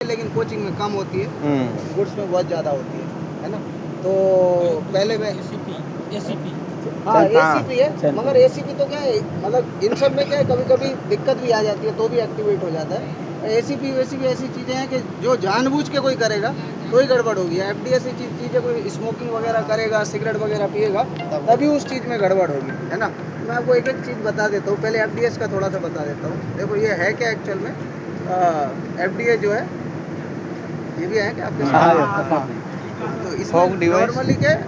लेकिन कोचिंग में कम होती है, गुड्स में बहुत ज़्यादा होती है ना। तो पहले में ACP हाँ ACP है, मगर ACP तो क्या है, मतलब इन सब में क्या है, कभी कभी दिक्कत भी आ जाती है तो भी एक्टिवेट हो जाता है। ACP वैसी भी ऐसी चीज़ें हैं कि जो जानबूझ के कोई करेगा तो ही गड़बड़ होगी। FD ऐसी चीज़ें कोई स्मोकिंग वगैरह करेगा, सिगरेट वगैरह पिएगा, तभी उस चीज़ में गड़बड़ होगी, है ना। मैं आपको एक एक चीज़ बता देता हूँ। पहले FDS का थोड़ा सा बता देता हूँ। देखो ये है क्या एक्चुअल में, FDS जो है ये भी है क्या आपके साथ? तो इसमें नॉर्मली क्या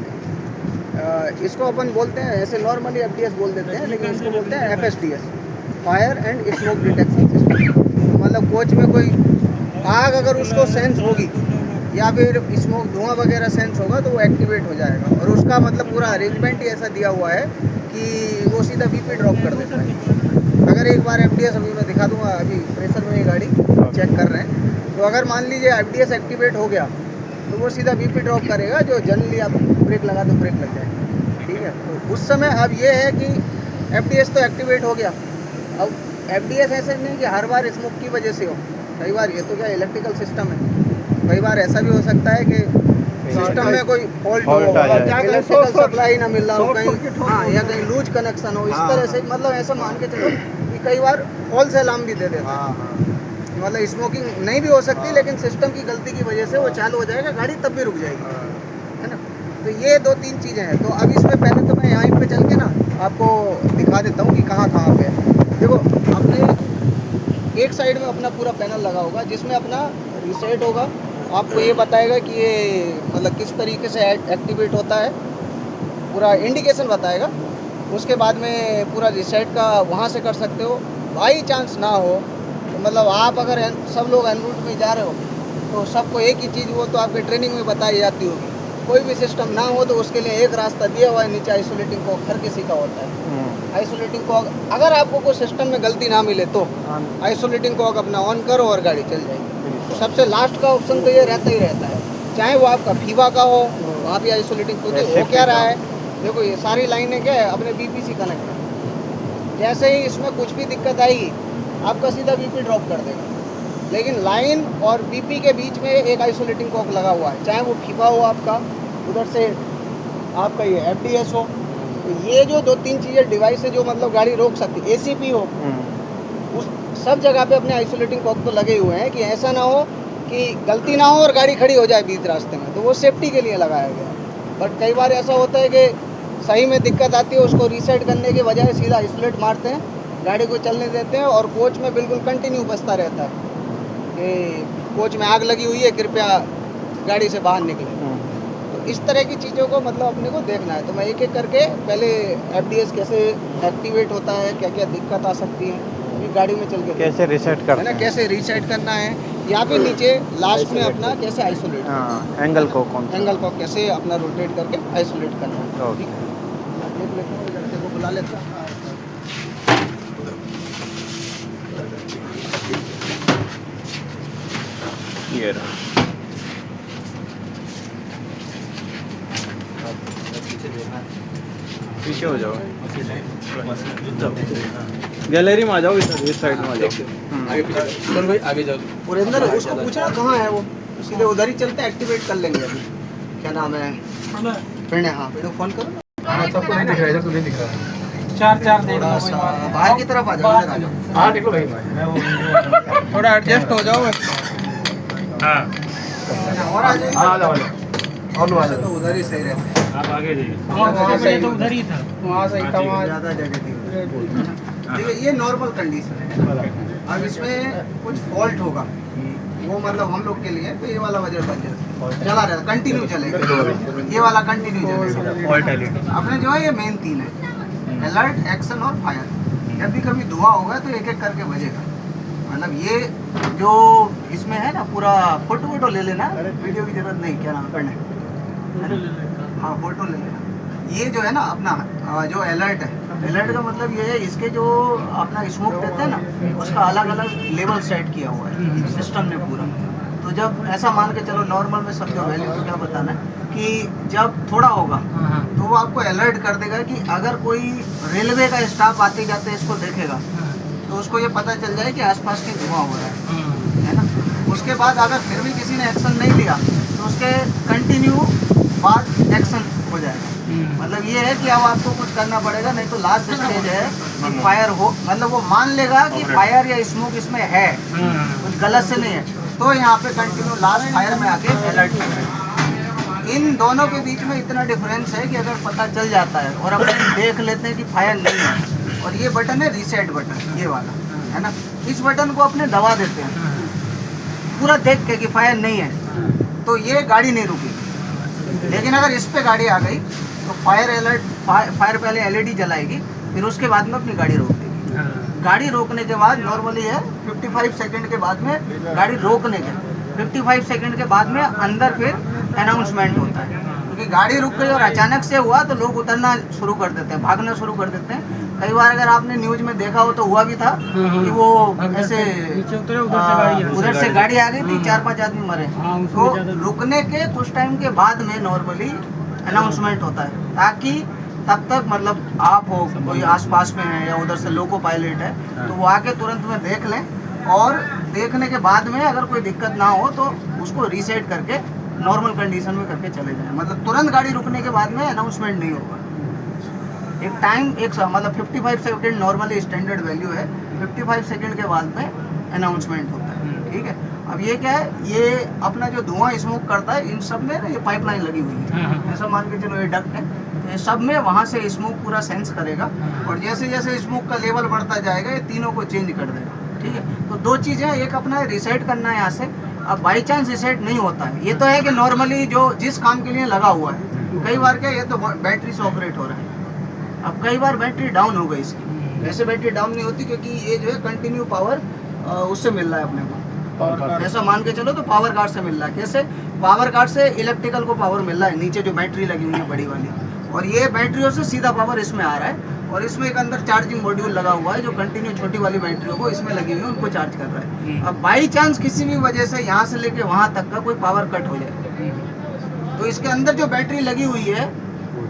इसको अपन बोलते हैं, ऐसे नॉर्मली FDS बोल देते हैं, लेकिन इसको बोलते हैं FSDS, fire and smoke detection system. मतलब कोच में कोई आग अगर उसको सेंस होगी या फिर स्मोक धुआं वगैरह सेंस होगा तो वो एक्टिवेट हो जाएगा। और उसका मतलब पूरा अरेंजमेंट ही ऐसा दिया हुआ है कि वो सीधा BP ड्रॉप कर देता है। अगर एक बार FDS अभी मैं दिखा दूंगा, अभी प्रेशर में ये गाड़ी चेक कर रहे हैं, तो अगर मान लीजिए FDS एक्टिवेट हो गया तो वो सीधा BP ड्रॉप करेगा, जो जनरली आप ब्रेक लगा दो ब्रेक लग जाएगा, ठीक है। तो उस समय अब ये है कि FDS तो एक्टिवेट हो गया। अब FDS ऐसे नहीं कि हर बार स्मोक की वजह से हो, कई बार ये तो क्या इलेक्ट्रिकल सिस्टम है, कई बार ऐसा भी हो सकता है कि सिस्टम में कोई फॉल्ट हो, इलेक्ट्रिकल सप्लाई ना मिल रहा हो कहीं, हाँ, या कहीं लूज कनेक्शन हो, इस तरह से मतलब ऐसा मान के चलो कि कई बार फॉल्स अलार्म भी दे देते हैं। मतलब स्मोकिंग नहीं भी हो सकती, लेकिन सिस्टम की गलती की वजह से वो चालू हो जाएगा, गाड़ी तब भी रुक जाएगी, है ना। तो ये 2-3 चीज़ें हैं। तो अब इसमें पहले तो मैं यहाँ पे चल के ना आपको दिखा देता हूँ कि कहाँ पे है। देखो अपने एक साइड में अपना पूरा पैनल लगा होगा, जिसमें अपना रीसेट होगा, आपको ये बताएगा कि ये मतलब किस तरीके से एक्टिवेट होता है, पूरा इंडिकेशन बताएगा। उसके बाद में पूरा रीसेट का वहाँ से कर सकते हो। बाई चांस ना हो तो मतलब आप अगर सब लोग एन रूट में जा रहे हो तो सबको एक ही चीज़, वो तो आपके ट्रेनिंग में बताई जाती होगी, कोई भी सिस्टम ना हो तो उसके लिए एक रास्ता दिया हुआ है नीचे, आइसोलेटिंग कॉक हर किसी का होता है। आइसोलेटिंग कॉक अगर आपको कोई सिस्टम में गलती ना मिले तो आइसोलेटिंग कॉक अपना ऑन करो और गाड़ी चल जाएगी। सबसे लास्ट का ऑप्शन तो ये रहता ही रहता है, चाहे वो आपका फीवा का हो, वहाँ भी आइसोलेटिंग हो क्या रहा है। देखो ये सारी लाइनें क्या है अपने BPC कनेक्ट है, जैसे ही इसमें कुछ भी दिक्कत आएगी आपका सीधा BP ड्रॉप कर देगा। लेकिन लाइन और BP के बीच में एक आइसोलेटिंग कॉक लगा हुआ है, चाहे वो फीवा हो आपका, उधर से आपका ये FDS हो। तो ये जो 2-3 चीज़ें डिवाइस है जो मतलब गाड़ी रोक सकती है, ACP हो, उस सब जगह पे अपने आइसोलेटिंग कॉक तो लगे हुए हैं कि ऐसा ना हो कि गलती ना हो और गाड़ी खड़ी हो जाए बीच रास्ते में, तो वो सेफ्टी के लिए लगाया गया है। बट कई बार ऐसा होता है कि सही में दिक्कत आती है, उसको रीसेट करने के बजाय सीधा आइसोलेट मारते हैं, गाड़ी को चलने देते हैं और कोच में बिल्कुल कंटिन्यू बजता रहता है कि कोच में आग लगी हुई है, कृपया गाड़ी से बाहर निकले। तो इस तरह की चीज़ों को मतलब अपने को देखना है। तो मैं एक एक करके पहले FDS कैसे एक्टिवेट होता है, क्या क्या दिक्कत आ सकती है, गाड़ी में चल के कैसे रीसेट करना है, कैसे रीसेट करना है, या फिर नीचे लास्ट में अपना कैसे आइसोलेट, एंगल को कैसे अपना रोटेट करके आइसोलेट करना है। ठीक है, मैं देख लेता हूँ, लड़के को बुला लेता हूँ। ये पीछे हो जाओ, गैलरी में आ जाओ, इस साइड में आ जाओ, आगे पीछे भाई आगे जाओ। और अंदर उसको पूछना कहाँ है वो, सीधे उधर ही चलते एक्टिवेट कर लेंगे। अभी क्या नाम है, प्रणय, हाँ प्रणय फोन करो। सबको नहीं दिख रहा है, इधर तो नहीं दिख रहा है। 4 देख लो, बाहर की तरफ आ जाओ। हाँ देख लो भाई, थोड़ा एडजस्ट हो जाओ। हाँ और आ जाओ, आ जाओ, और तो उधर ही सही रहता है। आप आगे जाइए। वहाँ सही तो उधर ही था, वहाँ सही था, वहाँ ज़्यादा जगह थी। देखिए ये नॉर्मल कंडीशन है। अब इसमें कुछ फॉल्ट होगा, वो मतलब हम लोग के लिए तो ये वाला वजह बन जाए, चला रहता कंटिन्यू चलेगा, ये वाला कंटिन्यू चलेगा। अपने जो है ये मेन 3 है, अलर्ट, एक्शन और फायर। जब भी कभी धुआं होगा तो एक एक करके बजेगा। मतलब ये जो इसमें है ना पूरा फोटो ले लेना, वीडियो की जरूरत नहीं, क्या नाम करना है, हाँ फोटो ले लेना। ये जो है ना अपना जो अलर्ट है, अलर्ट का मतलब ये है इसके जो अपना स्मोक देते हैं ना, उसका अलग अलग लेवल सेट किया हुआ है सिस्टम ने पूरा। तो जब ऐसा मान के चलो नॉर्मल में समझो, वैल्यू तो क्या बताना है कि जब थोड़ा होगा तो वो आपको अलर्ट कर देगा कि अगर कोई रेलवे का स्टाफ आते जाते इसको देखेगा तो उसको ये पता चल जाए कि आसपास के धुआं हो रहा है ना। उसके बाद अगर फिर भी किसी ने एक्शन नहीं लिया तो उसके कंटिन्यू बाद एक्शन हो जाएगा। मतलब ये है कि अब आपको कुछ करना पड़ेगा, नहीं तो लास्ट स्टेज है कि फायर हो, मतलब वो मान लेगा कि फायर या स्मोक इसमें है, कुछ गलत से नहीं है, तो यहाँ पे कंटिन्यू लास्ट फायर में आके अलर्ट करेगा। इन दोनों के बीच में इतना डिफरेंस है कि अगर पता चल जाता है और अपन देख लेते हैं कि फायर नहीं है, और ये बटन है रीसेट बटन, ये वाला है ना, इस बटन को अपने दबा देते हैं पूरा देख के कि फायर नहीं है, तो ये गाड़ी नहीं रुकेगी। लेकिन अगर इस पे गाड़ी आ गई तो फायर अलर्ट, फायर पहले एलईडी जलाएगी, फिर उसके बाद में अपनी गाड़ी रोक देगी। गाड़ी रोकने के बाद नॉर्मली है 55 सेकंड के बाद में गाड़ी रोकने के 55 सेकंड के बाद में अंदर फिर अनाउंसमेंट होता है, क्योंकि गाड़ी रुक गई और अचानक से हुआ तो लोग उतरना शुरू कर देते हैं, भागना शुरू कर देते हैं। कई बार अगर आपने न्यूज में देखा हो तो हुआ भी था कि वो ऐसे उधर से गाड़ी आ गई थी, 4-5 आदमी मरे। तो रुकने के कुछ टाइम के बाद में नॉर्मली अनाउंसमेंट होता है, ताकि तब तक मतलब आप हो, कोई आसपास में है या उधर से लोको पायलट है, तो वो आके तुरंत में देख लें, और देखने के बाद में अगर कोई दिक्कत ना हो तो उसको रीसेट करके नॉर्मल कंडीशन में करके चले जाएं। मतलब तुरंत गाड़ी रुकने के बाद में अनाउंसमेंट नहीं होगा, एक टाइम मतलब 55 सेकंड नॉर्मली स्टैंडर्ड वैल्यू है, 55 सेकंड के बाद में अनाउंसमेंट होता है। ठीक है, अब ये क्या है, ये अपना जो धुआं स्मोक करता है, इन सब में ना ये पाइपलाइन लगी हुई है, ऐसा मान के चलो ये डक्ट है, तो ये सब में वहाँ से स्मोक पूरा सेंस करेगा, और जैसे जैसे स्मोक का लेवल बढ़ता जाएगा ये तीनों को चेंज कर देगा। ठीक है, तो दो चीज़ें, एक अपना रिसेट करना है यहाँ से। अब बाई चांस रिसेट नहीं होता है, ये तो है कि नॉर्मली जो जिस काम के लिए लगा हुआ है, कई बार क्या ये तो बैटरी से ऑपरेट हो रहा है, अब कई बार बैटरी डाउन हो गई इसकी, ऐसे बैटरी डाउन नहीं होती, क्योंकि ये जो है कंटिन्यू पावर उससे मिल रहा है अपने को, ऐसा मान के चलो तो पावर कार्ड से मिल रहा है। कैसे? पावर कार्ड से इलेक्ट्रिकल को पावर मिल रहा है, नीचे जो बैटरी लगी हुई है बड़ी वाली, और ये बैटरियों से सीधा पावर इसमें आ रहा है, और इसमें एक अंदर चार्जिंग मॉड्यूल लगा हुआ है जो कंटिन्यू छोटी वाली बैटरियों को इसमें लगी हुई है उनको चार्ज कर रहा है। अब बाई चांस किसी भी वजह से यहाँ से लेके वहाँ तक का कोई पावर कट हो जाए, तो इसके अंदर जो बैटरी लगी हुई है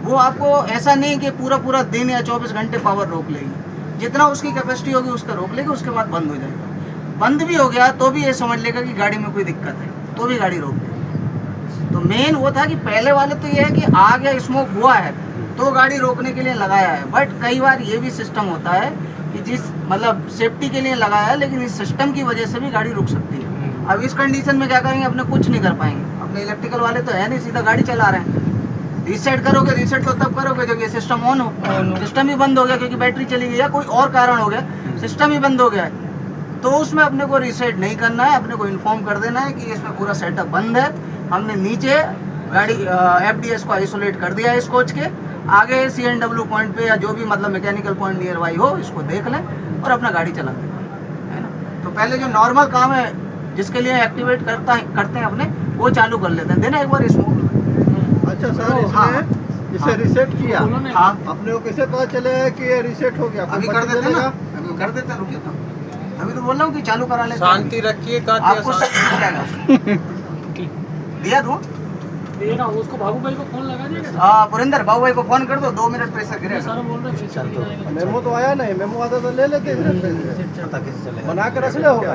वो आपको ऐसा नहीं कि पूरा दिन या 24 घंटे पावर रोक लेगी, जितना उसकी कैपेसिटी होगी उसका रोक लेगी, उसके बाद बंद हो जाएगा। बंद भी हो गया तो भी ये समझ लेगा कि गाड़ी में कोई दिक्कत है, तो भी गाड़ी रोक देगी। तो मेन वो था कि पहले वाले तो ये है कि आ गया स्मोक हुआ है तो गाड़ी रोकने के लिए लगाया है, बट कई बार ये भी सिस्टम होता है कि जिस मतलब सेफ्टी के लिए लगाया है, लेकिन इस सिस्टम की वजह से भी गाड़ी रुक सकती है। अब इस कंडीशन में क्या करेंगे, अपने कुछ नहीं कर पाएंगे, अपने इलेक्ट्रिकल वाले तो है नहीं, सीधा गाड़ी चला रहे हैं। रीसेट करोगे, रीसेट तो तब करोगे जब ये सिस्टम ऑन हो, सिस्टम ही बंद हो गया क्योंकि बैटरी चली गई या कोई और कारण हो गया, सिस्टम ही बंद हो गया है, तो उसमें अपने को रीसेट नहीं करना है, अपने को इन्फॉर्म कर देना है कि इसमें पूरा सेटअप बंद है, हमने नीचे गाड़ी FDS को आइसोलेट कर दिया है इस कोच के आगे, CNW पॉइंट पे या जो भी मतलब मैकेनिकल पॉइंट नियर बाई हो, इसको देख लें और अपना गाड़ी चला दें, है ना। तो पहले जो नॉर्मल काम है जिसके लिए एक्टिवेट करते हैं अपने, वो चालू कर लेते हैं, देना एक बार इसको। अच्छा सर, इसमें इसे रीसेट किया, हाँ, अपने को कैसे पता चलेगा कि ये रीसेट हो गया? अभी कर देते हैं ना, अभी कर देते हैं, रुकिए तो, अभी तो बोल रहा हूँ कि चालू करा लेते हैं। शांति रखिए, आपको सब मिल जाएगा। दिया दूँ? देना, उसको बाबू भाई को फोन लगा दिया। हाँ पुरिंदर, बाबू भाई को फोन कर दो, 2 मिनट प्रेशर गिरेगा। सारा बोल रहे मेमो तो आया नहीं, मेमो आता तो ले लेते, बना कर रख ले होगा।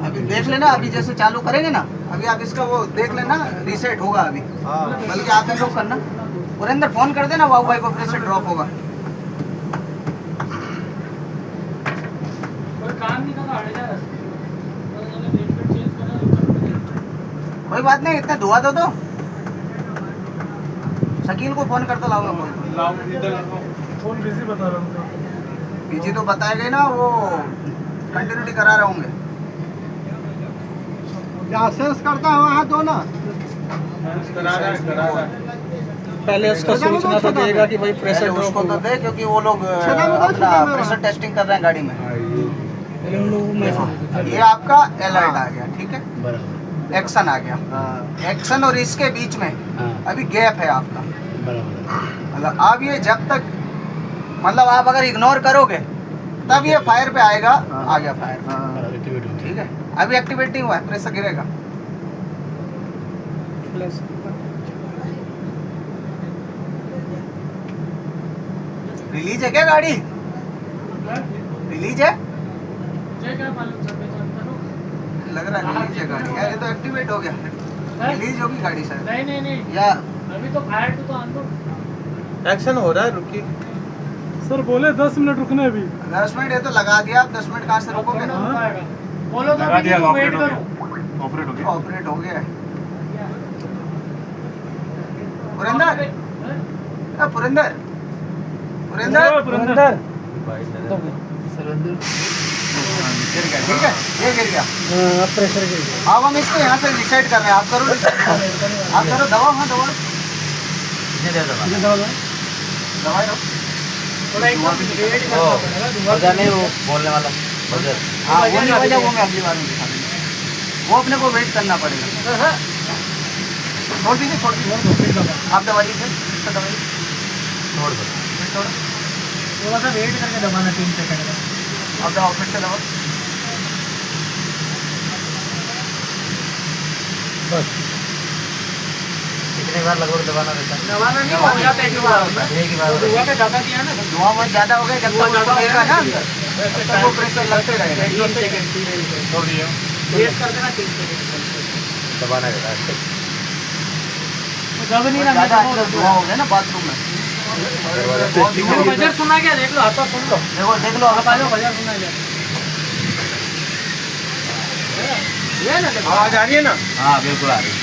अभी देख लेना, अभी जैसे चालू करेंगे ना, अभी आप इसका वो देख लेना, रीसेट होगा अभी, बल्कि आप ही लोग करना। पुरिंदर फोन कर देना बाबू भाई को, प्रेशर ड्रॉप होगा। काम नहीं करना, हट जा। कोई बात नहीं, इतना धुआ दो तो शकील को फोन करता लाऊंगा। फोन बिजी बता रहा हूँ, बिजी तो बताएगा ही ना, वो कंटिन्यूटी करा रहे होंगे। जहाँ सेंस करता है वहाँ दो ना, पहले उसको सूचना तो देगा कि भाई प्रेशर ड्रॉप उसको तो दे, क्योंकि वो लोग अपना प्रेशर टेस्टिंग कर रहे हैं गाड़ी में। ये आपका अलर्ट आ गया, ठीक है, एक्शन आ गया। एक्शन और इसके बीच में अभी गैप है आपका, मतलब अब ये जब तक मतलब आप अगर इग्नोर करोगे तब ये फायर पे आएगा, आ गया फायर, ठीक है। अभी एक्टिवेट नहीं हुआ है, प्रेशर गिरेगा। रिलीज है क्या गाड़ी? रिलीज है? क्या मालूम सर, मैं जानता लग रहा है रिलीज है गाड़ी यार, ये तो एक्टिवेट हो गया, रिलीज होगी गाड़ी शायद। नहीं या अभी तो फायर तो आंदो एक्शन हो रहा है, रुकिए। सर बोले 10 मिनट रुकने अभी। 10 मिनट ये तो लगा दिया, आप 10 मिनट कहाँ से रोकोगे? बोलो तो लगा दिया, अभी वेट ऑपरेट हो करो। ऑपरेट हो गया। ऑपरेट हो गया है। पुरेंदर, पुरेंदर, पुरेंदर, अंदर गिर गया, ठीक है, ये गिर गया। प्रेशर गिर गया। अब हम इसको यहाँ से डिसाइड कर रहे हैं, आप करो decide। आप करो दवा, हाँ दवा, दवाई दो। थोड़ा एक वेट करना पड़ेगा। बजा नहीं, वो बोलने वाला बजा। हाँ वो नहीं बजा, वो मैं अगली बार में दिखा दूंगा। वो अपने को वेट करना पड़ेगा। छोड़ दीजिए, छोड़ दीजिए, आप दवा लीजिए, इसका दवा लीजिए, छोड़ दो। फिर छोड़ो, थोड़ा सा वेट करके दबाना 3 सेकंड का। आप दवा फिर से दवा। कितनी बार लगभग दबाना रहता है? दबाना नहीं हो जाता एक बार में। एक ही बार धुआं पे ज्यादा दिया ना, धुआं बहुत ज़्यादा हो गया, जब तक उसको देगा ना अंदर, तब तक वो प्रेशर लगते रहेगा। 3 सेकंड छोड़ दिया। वेट कर देना 3 सेकंड। दबाना रहता है। दब नहीं रहा। ज़्यादा अंदर धुआं हो गया ना बाथरूम में। देखो बजर सुना क्या, देख लो, हाथों सुन लो। देखो देख लो, आप आ जाओ, बजर सुना क्या। ये ना देखो, आवाज आ रही है ना? हाँ बिल्कुल आ रही है।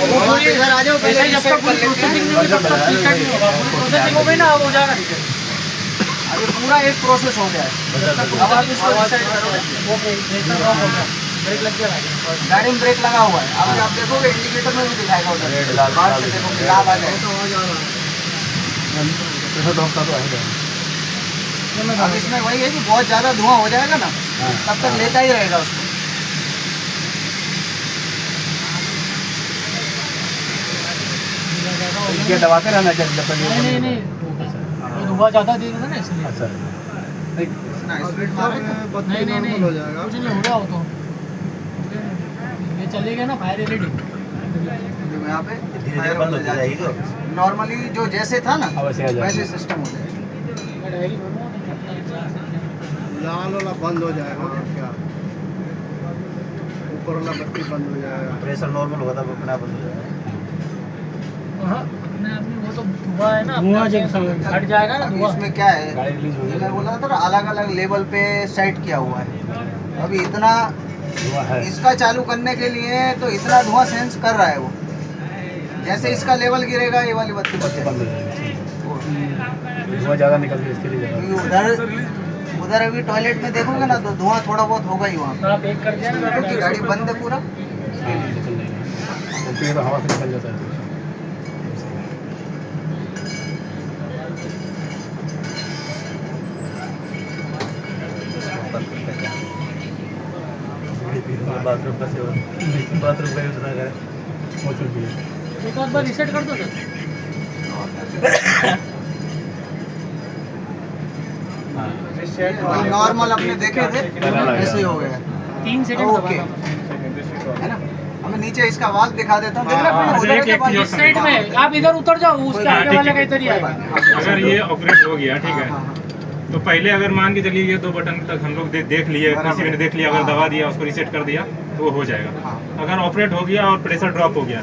वो इधर आ जाओ, पहले जब तक पूरी प्रोसेसिंग नहीं होगी तब तक रीसेट नहीं होगा। पूरी प्रोसेसिंग हो गई ना, अब हो जाएगा रीसेट। अभी पूरा एक प्रोसेस हो गया है। अब आप इसको डिसाइड करोगे। ओके, ब्रेक ऑफ हो गया, ब्रेक लग गया गाड़ी में ब्रेक लगा हुआ है, अब आप देखोगे इंडिकेटर में भी दिखाएगा उधर, बाहर से देखोगे लाल आ जाएगा। अब इसमें वही है कि बहुत ज़्यादा धुआं हो जाएगा ना, तब तक लेता ही रहेगा उसको। ये दबाते रहना चाहिए जब तक ये नहीं धुआं ज़्यादा दे देगा ना इसलिए। अच्छा ना स्पीड मारो तो नहीं कुछ नहीं हो रहा हो तो ये चलेगा ना फायर एलईडी। देखो यहाँ पे धीरे बंद हो जाएगी। नॉर्मली जो जैसे था ना वैसे आ जाएगा। वैसे सिस्टम हो जाएगा। लाल वाला बंद हो जाएगा और क्या, ऊपर वाला बत्ती बंद हो जाएगा। प्रेशर नॉर्मल होगा तब अपने आप बंद हो जाएगा। अपने आप में वो तो धुआं है ना, धुआं जैसा हट जाएगा ना अभी धुआं। इसमें क्या है, गाड़ी रिलीज हो ये मैं बोला था ना, अलग अलग लेवल पे सेट किया हुआ है। अभी इतना धुआं है। इसका चालू करने के लिए तो इतना धुआं सेंस कर रहा है वो, जैसे इसका लेवल गिरेगा ये वाली बत्ती बंद बंद हो जाएगा। धुआं ज़्यादा निकल के इसके लिए ज़्यादा। उधर उधर अभी टॉयलेट में देखोगे ना तो धुआं थोड़ा बहुत होगा ही वहाँ, आप एक कर दिया ना, क्योंकि गाड़ी बंद है पूरा। हाँ, निकल जाएगा। क्योंकि तो हवा से निकल जाता है। बाथरूम का सेवन, बाथरूम का यूज ना करें। हो चुकी है। एक आध बार रीसेट कर दो सर। नॉर्मल अपने देखे थे ऐसे ही हो गया। 3 सेकंड ओके है ना, हमें नीचे इसका वाल दिखा देता हूँ, देख रहे हैं उधर के बाद इस साइड में आप इधर उतर जाओ, उसके आगे वाले का इधर ही आएगा। अगर ये ऑपरेट हो गया, ठीक है, तो पहले अगर मान के चलिए ये 2 बटन तक हम लोग देख लिए, किसी ने देख लिया, अगर दबा दिया, उसको रीसेट कर दिया तो वो हो जाएगा। अगर ऑपरेट हो गया और प्रेशर ड्रॉप हो गया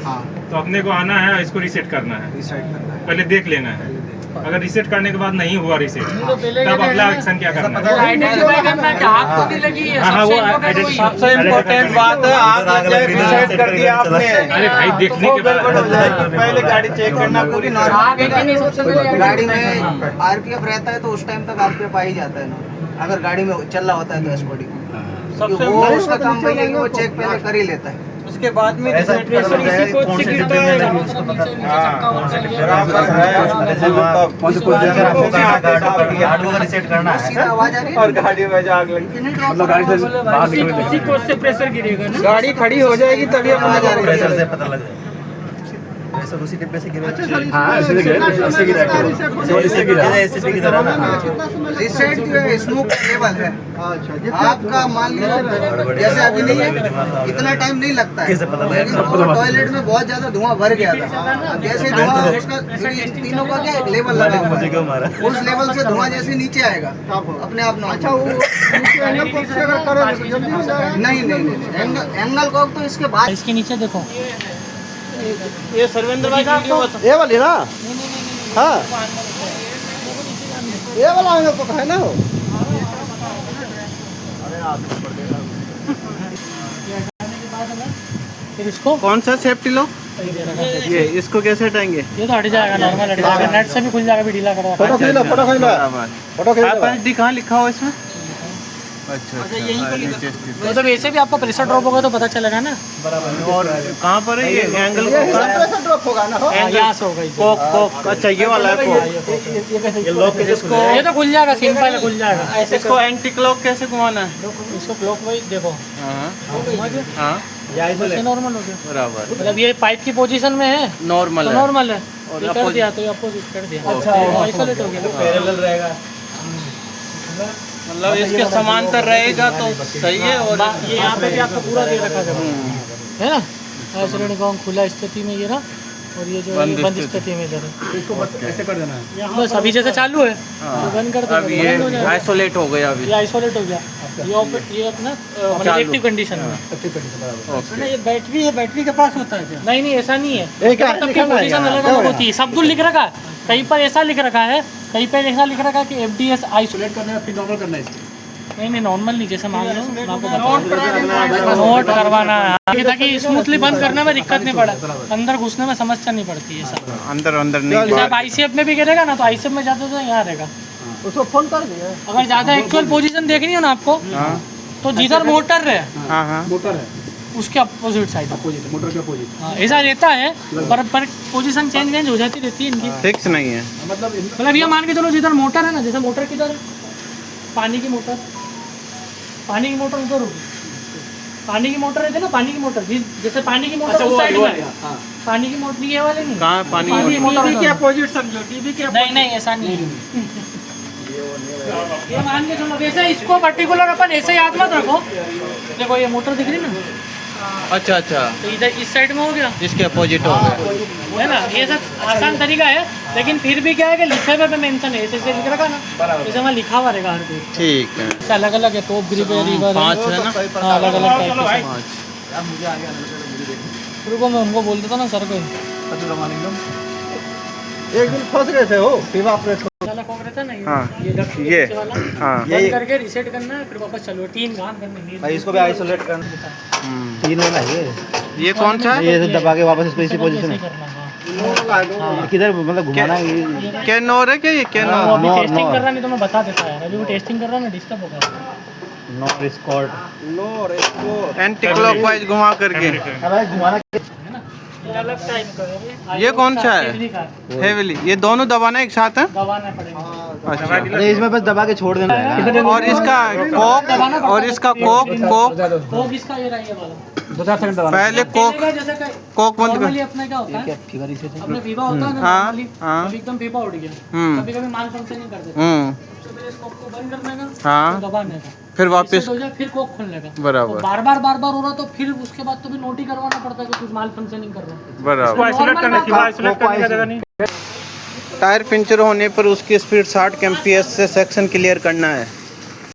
तो अपने को आना है, इसको रीसेट करना है, डिसाइड करना है। पहले देख लेना है। अगर रीसेट करने के बाद नहीं हुआ रीसेट, तो पहले तब अगला एक्शन क्या करना है? आइडेंटिफाई करना है कि आग तो नहीं लगी है। हाँ, वो सबसे important वही है। सबसे इम्पोर्टेंट बात है, आग लग जाए रीसेट कर दिया आपने। अरे भाई देखने वो के बाद गड़बड़ हो जाएगी, पहले गाड़ी चेक करना पूरी नॉर्मल। आग है कि नहीं सबसे पहले गाड़ी में आरपीएफ रहता है तो उस टाइम तक आरपीएफ आ ही जाता है ना, अगर गाड़ी में चल रहा होता है तो एसपीडी सबसे वो उसका काम वही है कि वो चेक पहले कर ही लेता है। उसके बाद में प्रेशर इसी कोच से गिरता है। नीचे चक्का वक्का ये बराबर है। कौन सी पोजीशन है आपको? गाड़ी को रीसेट करना है सीधा आवाज आ रही है और गाड़ी में आग लगी। मतलब गाड़ी से बाहर निकल उसी गई। कोच से प्रेशर गिरेगा ना। गाड़ी खड़ी हो जाएगी तभी आवाज आ रही है। प्रेशर से पता लग जाएगा। प्रेशर उसी डिब्बे से गिरा। अच्छा सर, हाँ, इससे गिरा, इससे गिरा, इससे गिरा, एसीपी की तरह ना। रिसेट जो है स्मोक लेवल है। अच्छा, आपका मान लीजिए जैसे अभी नहीं है, इतना टाइम नहीं लगता है, कैसे पता लेकिन टॉयलेट में बहुत ज्यादा धुआं भर गया था। अब जैसे धुआं उसका तीनों का क्या एक लेवल लगा हुआ मुझे क्यों मारा? है, उस लेवल से धुआं जैसे नीचे आएगा अपने आप ना। अच्छा वो नहीं एंगल को तो इसके बाद इसके नीचे देखो, ये सर्वेंद्र भाई का ये वाली ना? हाँ, ये वाला एंगल तो है ना वो। फिर इसको कौन सा सेफ्टी लो? ये इसको कैसे हटाएंगे? ये तो हट जाएगा, नॉर्मल हट जाएगा, नेट से भी खुल जाएगा, भी ढीला करो। फोटो खींच लो, फोटो खींच लो, फोटो खींच लो। FID कहाँ लिखा हो इसमें? अच्छा, मतलब ऐसे भी आपका प्रेशर ड्रॉप होगा तो पता चलेगा ना। और कहाँ पर है ये एंगल? प्रेशर ड्रॉप होगा ना? यहाँ से होगा कोक कोक, अच्छा ये वाला है कोक। ये तो खुल जाएगा, सिंपल है, खुल जाएगा। इसको एंटी क्लॉक कैसे घुमाना है? इसको क्लॉकवाइज देखो, हाँ ये नॉर्मल हो गया। बराबर, मतलब ये पाइप की पोजीशन में है नॉर्मल तो है। नॉर्मल है, और ये कर दिया तो ये अपोजिट कर दिया। अच्छा, आइसोलेट हो गया, पैरेलल रहेगा। मतलब इसके समांतर रहेगा तो सही है। और ये यहाँ पे भी आपको पूरा दे रखा है ना, आइसोलेट गाँव खुला स्थिति में ये रहा, और ये जो बंद बंद स्थिति। स्थिति में इधर है। इसको ऐसे कर देना है। बस अभी जैसे चालू है तो बंद कर अब देगा, बंद हो ये जाएगा। आइसोलेट हो गया अभी। ये आइसोलेट हो गया, ये अपना मतलब एक्टिव कंडीशन में। ओके। ये बैटरी है, बैटरी के पास होता है क्या? नहीं नहीं, ऐसा नहीं है, ये क्या सबकी लिखा है पोजीशन यहाँ? अलग अलग होती है, सब कुछ लिख रखा है। कहीं पर ऐसा लिख रखा है, कहीं पर ऐसा लिख रखा है कि FDS आइसोलेट करना है, फिर नॉर्मल करना है इसको। नहीं नॉर्मल नहीं, जैसे मान लो आपको नोट करवाना है ताकि स्मूथली बंद करने में दिक्कत नहीं पड़े, अंदर घुसने में समस्या नहीं पड़ती है। सब अंदर अंदर नहीं। जैसे आप ICF में भी गिरेगा ना, तो ICF में जाते तो यहाँ रहेगा। उसको फोन कर दिया। अगर ज़्यादा एक्चुअल पोजीशन देखनी हो ना आपको, तो जिधर मोटर है हाँ हाँ, मोटर है, उसके अपोजिट साइड, अपोजिट, मोटर के अपोजिट। ऐसा रहता है, पर पोजीशन चेंज हो जाती रहती है इनकी। फिक्स नहीं है। मतलब ये मान के चलो जिधर मोटर है ना, जैसे मोटर किधर है, पानी की मोटर उधर होगी, पानी की मोटर रहती है ना, पानी की मोटर जैसे पानी की मोटर उस साइड में है, पानी की मोटर ये वाले नहीं, कहाँ पानी की मोटर के अपोजिट समझो, टीवी के नहीं ऐसा नहीं है। ये मान के चलो, वैसे इसको पर्टिकुलर अपन ऐसे याद मत रखो। देखो ये मोटर दिख रही ना, अच्छा अच्छा, तो इधर इस साइड में हो गया, इसके अपोजिट हो गया है ना। ये सब आसान तरीका है, लेकिन फिर भी क्या है कि लिखे हुए पे मेंशन है, ऐसे लिख रखा ना, जैसे वहाँ लिखा हुआ रहेगा हर कोई। ठीक है। अलग अलग है, टॉप ग्रिप है, रिवर 5 है ना? हाँ, अलग अलग टाइप के। 5। रुको मैं उनको बोल देता ना सर को, एक दिन फंस गए थे हो, फिर आपने वाला कॉक रहता है ना, हाँ, ये डक्ट ये, नीचे वाला, हाँ। बंद करके रीसेट करना है, फिर वापस चलो, 3 घान करने भाई इसको भी आइसोलेट करना। 3 वाला है ये कौन सा है? ये दबा के वापस इसको इसी पोजीशन है। किधर मतलब घुमाना है? कैनोर है क्या ये? कैनोर अभी नो, टेस्टिंग नो। कर रहा नहीं तो मैं बता देता यार, अभी वो टेस्टिंग कर रहा ना, डिस्टर्ब होगा। नो रिस्कॉर्ड। एंटी क्लॉकवाइज घुमा करके। अरे घुमाना ये अलग टाइप का है, ये कौन सा है? हेवी का है, हेवीली, ये दोनों दबाना एक साथ है? दबाना पड़ेगा। अच्छा, अरे इसमें बस दबा के छोड़ देना है। और इसका कोक, और इसका कोक कोक इसका ये रहा, ये वाला 2-4 सेकंड दबाना। पहले कोक जैसे कोक बंद नॉर्मली कर। अपना क्या होता है, फीवर इसे अपने फीवा होता है ना, हाँ, नॉर्मली हाँ। कभी एकदम फीवा उड़ गया, हम्म। कभी कभी माल फंक्शनिंग कर देता है, सबसे पहले इसको आपको बंद करना है, हाँ। तो दबाने का, फिर वापस इससे हो जाए, फिर कोक खोलने का। बराबर। तो बार बार हो रहा तो फिर उसके बाद तो भी नोट ही करवाना पड़ता है कि कुछ माल फंक्शनिंग कर रहा है। बराबर। आइसोलेट करने का जगह नहीं। टायर पंचर होने पर उसकी स्पीड 60 kmph से सेक्शन क्लियर करना है।